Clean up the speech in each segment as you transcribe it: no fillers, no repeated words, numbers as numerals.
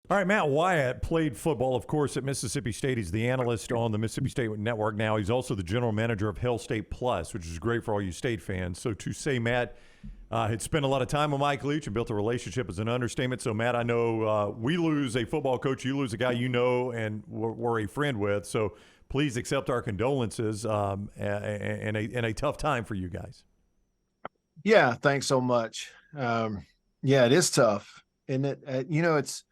All right, Matt Wyatt played football, of course, at Mississippi State. He's the analyst on the Mississippi State Network now. He's also the general manager of Hell State Plus, which is great for all you State fans. So to say Matt had spent a lot of time with Mike Leach and built a relationship is an understatement. So, Matt, I know we lose a football coach. You lose a guy you know and were a friend with. So please accept our condolences and a tough time for you guys. Yeah, thanks so much. Yeah, it is tough. And it's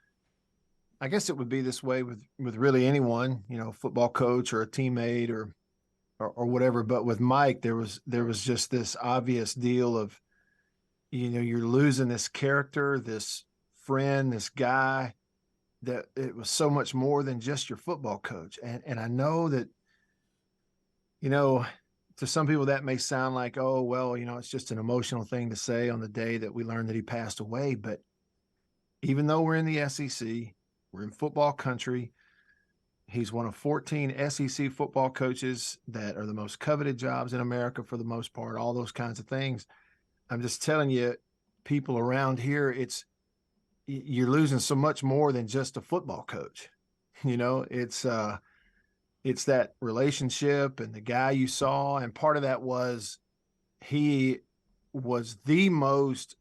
I guess it would be this way with really anyone, football coach or a teammate or whatever. But with Mike, there was just this obvious deal of, you're losing this character, this friend, this guy that it was so much more than just your football coach. And I know that, to some people that may sound like, oh, well, it's just an emotional thing to say on the day that we learned that he passed away. But even though we're in the SEC, we're in football country. He's one of 14 SEC football coaches that are the most coveted jobs in America for the most part, all those kinds of things. I'm just telling you, people around here, you're losing so much more than just a football coach. It's that relationship and the guy you saw. And part of that was he was the most,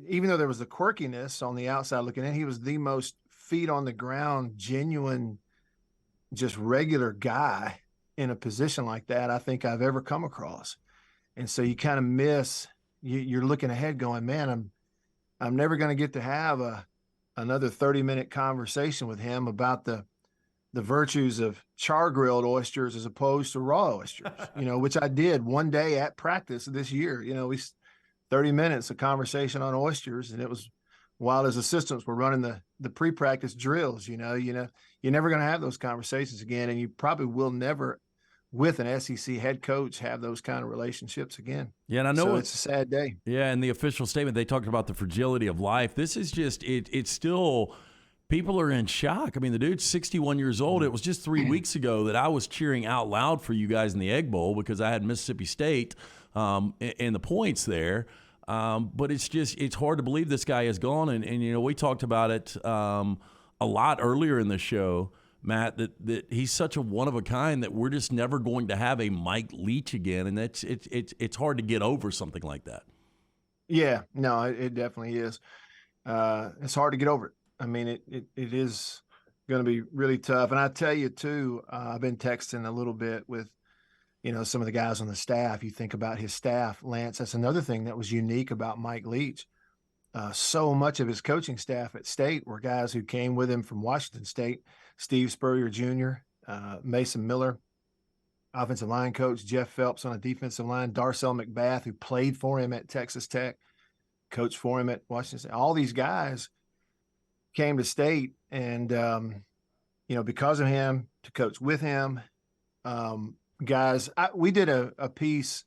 even though there was the quirkiness on the outside looking in, he was the most feet on the ground, genuine, just regular guy in a position like that I think I've ever come across. And so you kind of miss, you're looking ahead going, man, I'm never going to get to have another 30-minute conversation with him about the virtues of char-grilled oysters as opposed to raw oysters, which I did one day at practice this year. 30 minutes of conversation on oysters, and it was while his assistants were running the pre-practice drills. You're never going to have those conversations again, and you probably will never, with an SEC head coach, have those kind of relationships again. Yeah, and I know it's a sad day. Yeah, in the official statement, they talked about the fragility of life. This is just it's still. People are in shock. I mean, the dude's 61 years old. It was just 3 weeks ago that I was cheering out loud for you guys in the Egg Bowl because I had Mississippi State and the points there. But it's hard to believe this guy is gone. And we talked about it a lot earlier in the show, Matt, that he's such a one of a kind that we're just never going to have a Mike Leach again. And it's hard to get over something like that. Yeah, no, it definitely is. It's hard to get over it. I mean, it is going to be really tough. And I tell you, too, I've been texting a little bit with, some of the guys on the staff. You think about his staff, Lance, that's another thing that was unique about Mike Leach. So much of his coaching staff at State were guys who came with him from Washington State. Steve Spurrier Jr., Mason Miller, offensive line coach, Jeff Phelps on a defensive line, Darcel McBath, who played for him at Texas Tech, coached for him at Washington State. All these guys came to State and, because of him, to coach with him. Guys, we did a piece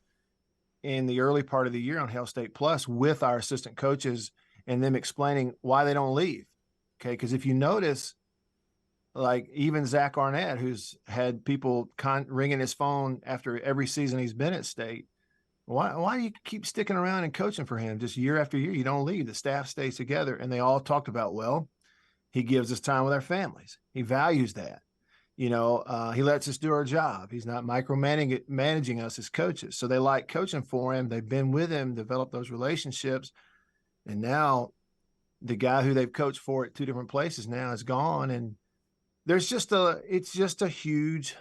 in the early part of the year on Hell State Plus with our assistant coaches and them explaining why they don't leave. Okay. Because if you notice, like even Zach Arnett, who's had people ringing his phone after every season he's been at State, why do you keep sticking around and coaching for him just year after year? You don't leave. The staff stays together. And they all talked about, well, he gives us time with our families. He values that. He lets us do our job. He's not micromanaging us as coaches. So they like coaching for him. They've been with him, developed those relationships. And now the guy who they've coached for at two different places now is gone. And it's just a huge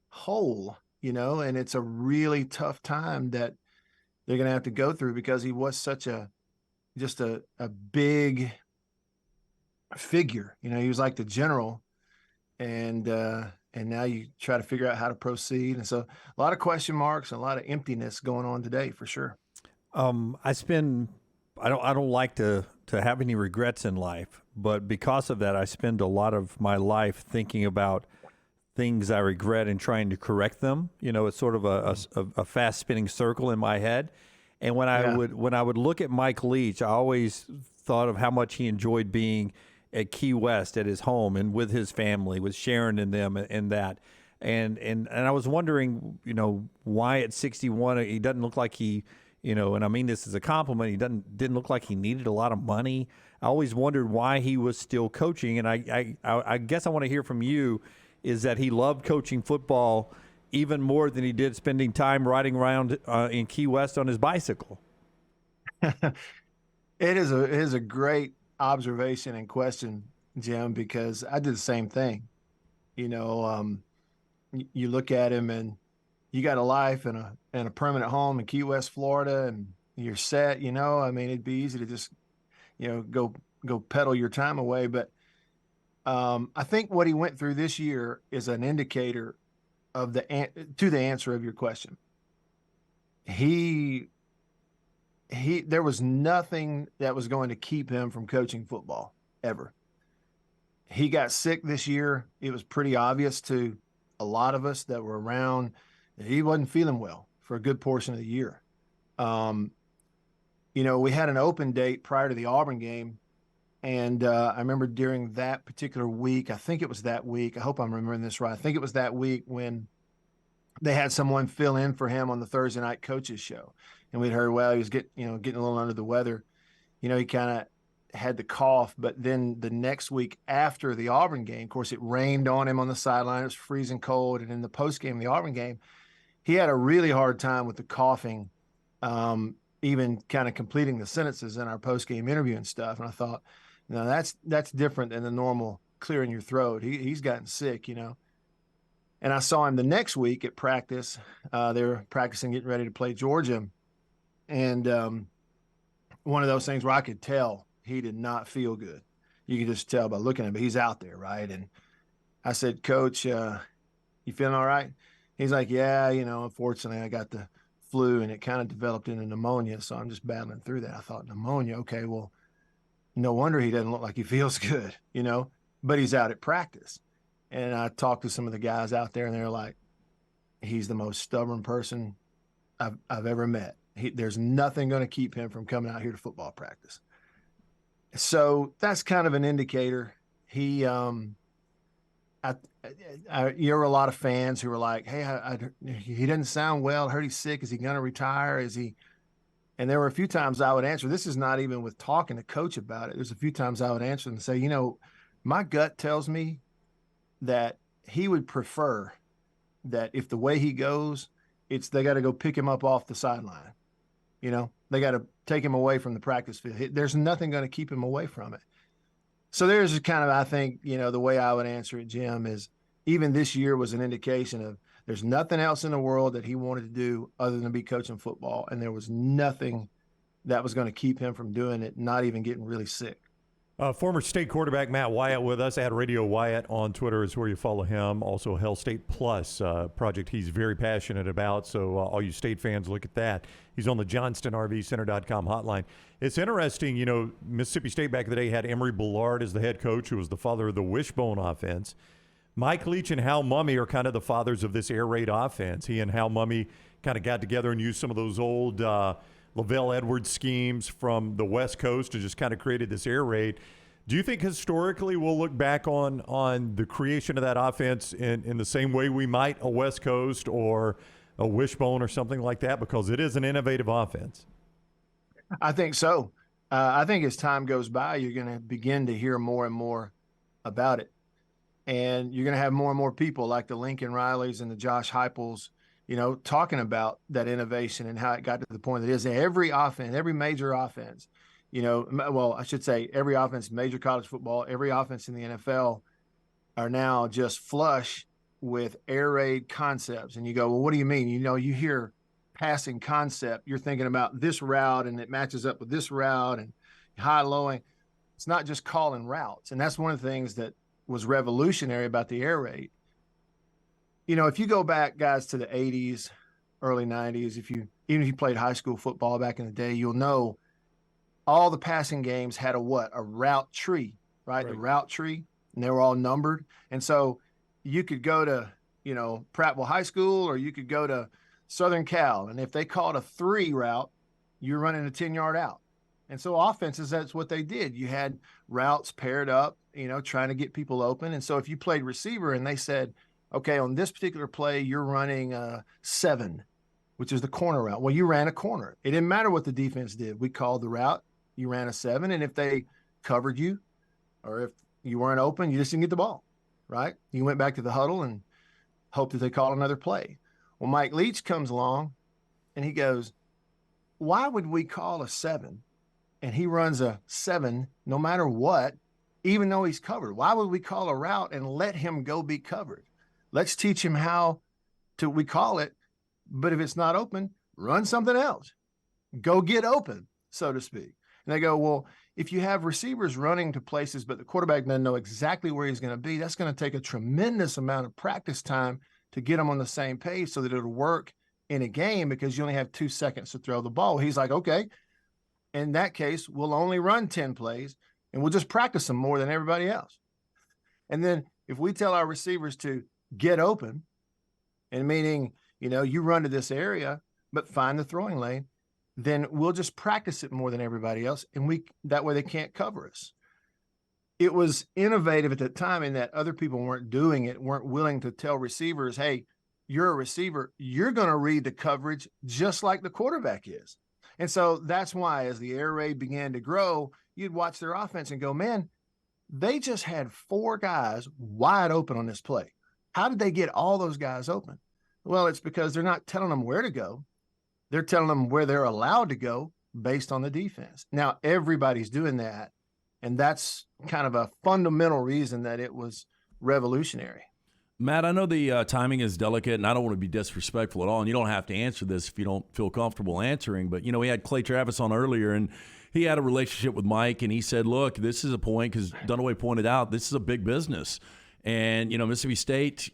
hole, and it's a really tough time that they're going to have to go through because he was such a big figure. He was like the general, and now you try to figure out how to proceed. And so a lot of question marks and a lot of emptiness going on today for sure. I don't like to have any regrets in life, but because of that, I spend a lot of my life thinking about things I regret and trying to correct them. It's sort of a fast spinning circle in my head. And when I would look at Mike Leach, I always thought of how much he enjoyed being at Key West at his home and with his family, with Sharon and them and that. And I was wondering, why at 61 he doesn't look like he, and I mean this as a compliment, he didn't look like he needed a lot of money. I always wondered why he was still coaching. And I guess I want to hear from you is that he loved coaching football even more than he did spending time riding around in Key West on his bicycle. It is a great observation and question, Jim, because I did the same thing. You know, you look at him and you got a life and a permanent home in Key West, Florida, and you're set. You know, I mean, it'd be easy to just, you know, go pedal your time away. But I think what he went through this year is an indicator of the answer of your question. There was nothing that was going to keep him from coaching football ever. He got sick this year. It was pretty obvious to a lot of us that were around that he wasn't feeling well for a good portion of the year. You know, we had an open date prior to the Auburn game. And I remember during that particular week, I think it was that week. I hope I'm remembering this right. I think it was that week when they had someone fill in for him on the Thursday night coaches show. And we'd heard, well, he was getting a little under the weather. You know, he kind of had the cough. But then the next week after the Auburn game, of course, it rained on him on the sideline. It was freezing cold. And in the postgame of the Auburn game, he had a really hard time with the coughing, even kind of completing the sentences in our postgame interview and stuff. And I thought, no, that's different than the normal clearing your throat. He's gotten sick, you know. And I saw him the next week at practice. They were practicing, getting ready to play Georgia. And one of those things where I could tell he did not feel good. You could just tell by looking at him, but he's out there, right? And I said, Coach, you feeling all right? He's like, yeah, you know, unfortunately I got the flu and it kind of developed into pneumonia. So I'm just battling through that. I thought, pneumonia, okay, well, no wonder he doesn't look like he feels good, you know, but he's out at practice. And I talked to some of the guys out there and they're like, he's the most stubborn person I've ever met. There's nothing going to keep him from coming out here to football practice. So that's kind of an indicator. You're a lot of fans who are like, hey, he doesn't sound well. I heard he's sick. Is he going to retire? Is he? And there were a few times I would answer, this is not even with talking to coach about it. There's a few times I would answer and say, you know, my gut tells me that he would prefer that if the way he goes, they got to go pick him up off the sideline. You know, they got to take him away from the practice field. There's nothing going to keep him away from it. So there's kind of, I think, you know, the way I would answer it, Jim, is even this year was an indication of there's nothing else in the world that he wanted to do other than be coaching football. And there was nothing that was going to keep him from doing it, not even getting really sick. Former state quarterback Matt Wyatt with us at Radio Wyatt on Twitter is where you follow him. Also, Hell State Plus project he's very passionate about. So all you state fans, look at that. He's on the JohnstonRVCenter.com hotline. It's interesting, you know, Mississippi State back in the day had Emory Bullard as the head coach, who was the father of the wishbone offense. Mike Leach and Hal Mumme are kind of the fathers of this air raid offense. He and Hal Mumme kind of got together and used some of those old Lavelle Edwards schemes from the West Coast and just kind of created this air raid. Do you think historically we'll look back on the creation of that offense in the same way we might a West Coast or a wishbone or something like that? Because it is an innovative offense. I think so. I think as time goes by, you're going to begin to hear more and more about it. And you're going to have more and more people like the Lincoln Rileys and the Josh Heupels, you know, talking about that innovation and how it got to the point that it is. Every offense, every major offense, you know, well, I should say every offense, major college football, every offense in the NFL are now just flush with air raid concepts. And you go, well, what do you mean? You know, you hear passing concept, you're thinking about this route and it matches up with this route and high-lowing. It's not just calling routes. And that's one of the things that was revolutionary about the air raid. You know, if you go back, guys, to the 80s, early 90s, even if you played high school football back in the day, you'll know all the passing games had a route tree, right? The route tree, and they were all numbered. And so you could go to, you know, Prattville High School or you could go to Southern Cal. And if they called a 3 route, you're running a 10-yard out. And so offenses, that's what they did. You had routes paired up, you know, trying to get people open. And so if you played receiver and they said, okay, on this particular play, you're running 7, which is the corner route. Well, you ran a corner. It didn't matter what the defense did. We called the route. You ran a 7. And if they covered you, or if you weren't open, you just didn't get the ball, right? You went back to the huddle and hoped that they called another play. Well, Mike Leach comes along and he goes, why would we call a 7? And he runs a 7 no matter what, even though he's covered. Why would we call a route and let him go be covered? Let's teach him how we call it. But if it's not open, run something else. Go get open, so to speak. And they go, well, if you have receivers running to places, but the quarterback doesn't know exactly where he's going to be, that's going to take a tremendous amount of practice time to get them on the same page so that it'll work in a game, because you only have 2 seconds to throw the ball. He's like, okay, in that case, we'll only run 10 plays and we'll just practice them more than everybody else. And then if we tell our receivers to get open, and meaning, you run to this area, but find the throwing lane, then we'll just practice it more than everybody else. And that way they can't cover us. It was innovative at the time in that other people weren't doing it, weren't willing to tell receivers, hey, you're a receiver, you're going to read the coverage just like the quarterback is. And so that's why as the air raid began to grow, you'd watch their offense and go, man, they just had 4 guys wide open on this play. How did they get all those guys open? Well, it's because they're not telling them where to go. They're telling them where they're allowed to go based on the defense. Now, everybody's doing that, and that's kind of a fundamental reason that it was revolutionary. Matt, I know the timing is delicate, and I don't want to be disrespectful at all, and you don't have to answer this if you don't feel comfortable answering, but, we had Clay Travis on earlier, and he had a relationship with Mike, and he said, look, this is a point, because Dunaway pointed out, this is a big business. And, Mississippi State,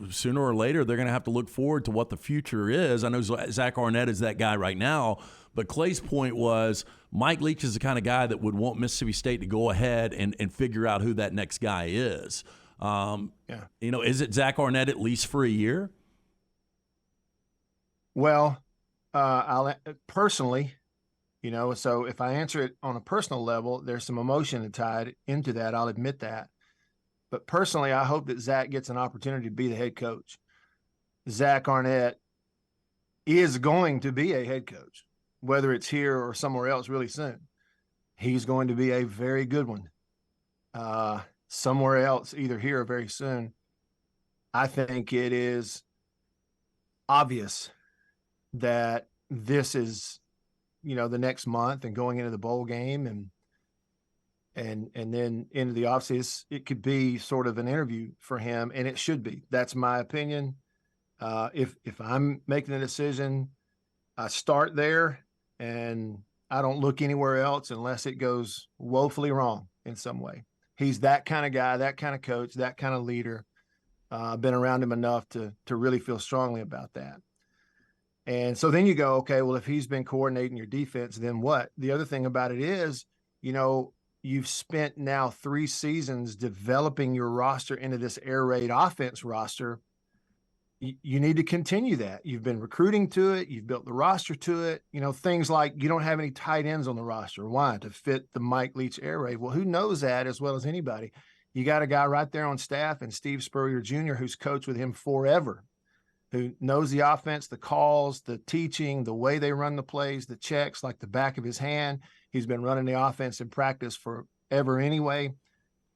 sooner or later, they're going to have to look forward to what the future is. I know Zach Arnett is that guy right now, but Clay's point was Mike Leach is the kind of guy that would want Mississippi State to go ahead and figure out who that next guy is. Is it Zach Arnett at least for a year? Well, I'll personally, so if I answer it on a personal level, there's some emotion tied into that. I'll admit that. But personally, I hope that Zach gets an opportunity to be the head coach. Zach Arnett is going to be a head coach, whether it's here or somewhere else really soon. He's going to be a very good one. Somewhere else, either here or very soon. I think it is obvious that this is, the next month and going into the bowl game and then into the offseason, it could be sort of an interview for him, and it should be. That's my opinion. If I'm making a decision, I start there, and I don't look anywhere else unless it goes woefully wrong in some way. He's that kind of guy, that kind of coach, that kind of leader. I've been around him enough to really feel strongly about that. And so then you go, okay, well, if he's been coordinating your defense, then what? The other thing about it is, you've spent now 3 seasons developing your roster into this air raid offense roster. You need to continue that. You've been recruiting to it. You've built the roster to it. Things like you don't have any tight ends on the roster. Why? To fit the Mike Leach air raid. Well, who knows that as well as anybody? You got a guy right there on staff, and Steve Spurrier Jr., who's coached with him forever, who knows the offense, the calls, the teaching, the way they run the plays, the checks like the back of his hand. He's been running the offense in practice forever anyway.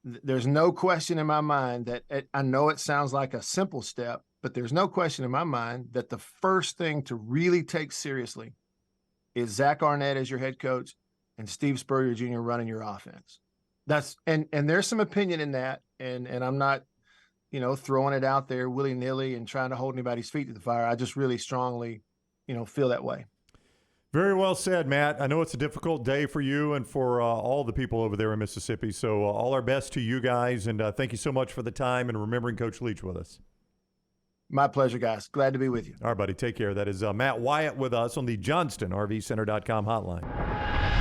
There's no question in my mind that I know it sounds like a simple step, but there's no question in my mind that the first thing to really take seriously is Zach Arnett as your head coach and Steve Spurrier Jr. running your offense. And there's some opinion in that, and I'm not, throwing it out there willy-nilly and trying to hold anybody's feet to the fire. I just really strongly, feel that way. Very well said, Matt. I know it's a difficult day for you and for all the people over there in Mississippi. So all our best to you guys, and thank you so much for the time and remembering Coach Leach with us. My pleasure, guys. Glad to be with you. All right, buddy. Take care. That is Matt Wyatt with us on the JohnstonRVCenter.com hotline.